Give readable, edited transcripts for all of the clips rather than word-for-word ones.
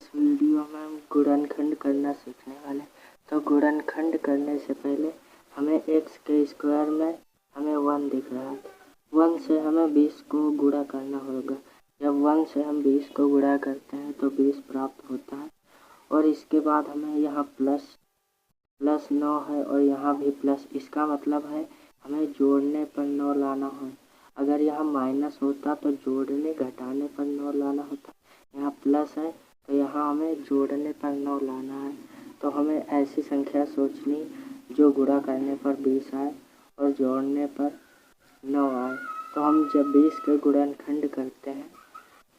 इस वीडियो में हम गुणनखंड करना सीखने वाले हैं। तो गुणनखंड करने से पहले हमें x के स्क्वायर में हमें 1 दिख रहा है। 1 से हमें 20 को गुणा करना होगा। जब 1 से हम 20 को गुणा करते हैं तो 20 प्राप्त होता है। और इसके बाद हमें यहाँ प्लस 9 है और यहाँ भी प्लस। इसका मतलब है हमें जोड़ने पर 9 लाना है। अगर यहाँ माइनस होता तो जोड़ने घटाने पर 9 लाना होता। यहाँ प्लस है तो यहाँ हमें जोड़ने पर 9 लाना है। तो हमें ऐसी संख्या सोचनी जो गुणा करने पर 20 आए और जोड़ने पर 9 आए। तो हम जब 20 के गुणनखंड करते हैं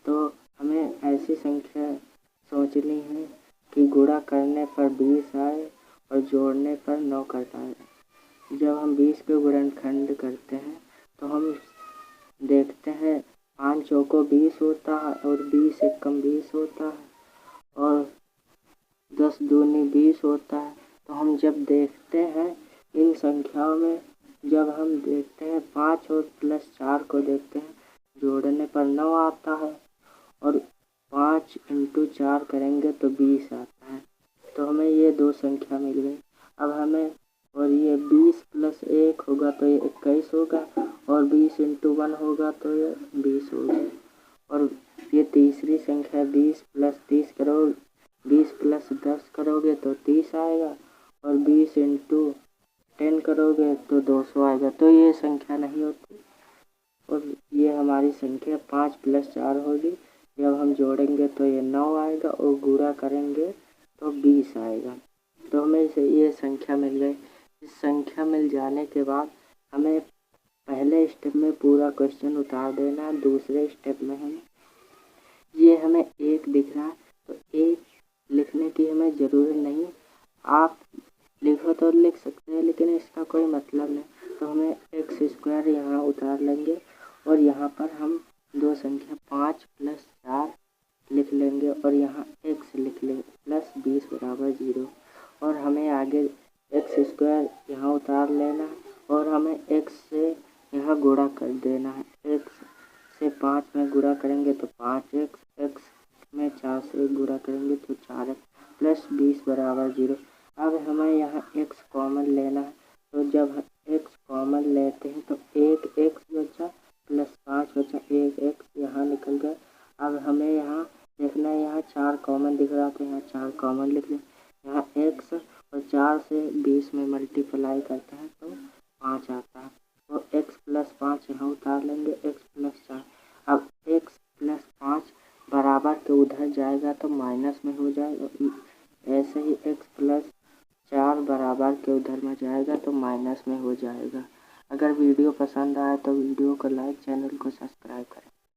तो हमें ऐसी संख्या सोचनी है कि गुणा करने पर 20 आए और जोड़ने पर 9 करता है। जब हम 20 के गुणनखंड करते हैं तो हम देखते हैं 5 चौको 20 होता है और 20 एकम 20 होता है और 10 दूनी 20 होता है। तो हम जब देखते हैं इन संख्याओं में, जब हम देखते हैं 5 और प्लस 4 को देखते हैं, जोड़ने पर 9 आता है और 5 इंटू 4 करेंगे तो 20 आता है। तो हमें ये दो संख्या मिल गई। अब हमें और ये 20 प्लस 1 होगा तो ये 21 होगा और 20 इंटू 1 होगा तो ये 20 होगा। और ये तीसरी संख्या 20 प्लस 30 करोगे, 20 प्लस 10 करोगे तो 30 आएगा और 20 इंटू 10 करोगे तो 200 आएगा। तो ये संख्या नहीं होती और ये हमारी संख्या 5 प्लस 4 होगी। जब हम जोड़ेंगे तो ये 9 आएगा और गुणा करेंगे तो 20 आएगा। तो हमें ये संख्या मिल गई। इस संख्या मिल जाने के बाद हमें पहले स्टेप में पूरा क्वेश्चन उतार देना है। दूसरे स्टेप में हमें 1 दिख रहा है तो 1 लिखने की हमें ज़रूरत नहीं। आप लिखो तो लिख सकते हैं लेकिन इसका कोई मतलब नहीं। तो हमें एक्स स्क्वायर यहाँ उतार लेंगे और यहाँ पर हम दो संख्या 5 प्लस 4 लिख लेंगे और यहाँ x लिख लेंगे प्लस 20 बराबर 0। और हमें आगे एक्स स्क्वायर यहाँ उतार लेना है और हमें x से यहाँ गुणा कर देना है। x से 5 में गुणा करेंगे तो 5x, x में 4 से गुणा करेंगे तो 4x प्लस 20 बराबर 0। अब हमें यहाँ x कॉमन लेना है। तो जब x कॉमन लेते हैं तो 1x बचा प्लस 5 बचा, 1x यहाँ निकल गया। अब हमें यहाँ देखना है, यहाँ 4 कॉमन दिख रहा तो यहाँ 4 कॉमन लिख लें। यहाँ x और 4 से 20 में मल्टीप्लाई करता है तो 5 आता है। तो x प्लस 5 यहाँ उतार लेंगे, x प्लस 4। अब x प्लस 5 बराबर के उधर जाएगा तो माइनस में हो जाएगा। ऐसे ही x प्लस 4 बराबर के उधर में जाएगा तो माइनस में हो जाएगा। अगर वीडियो पसंद आए तो वीडियो को लाइक, चैनल को सब्सक्राइब करें।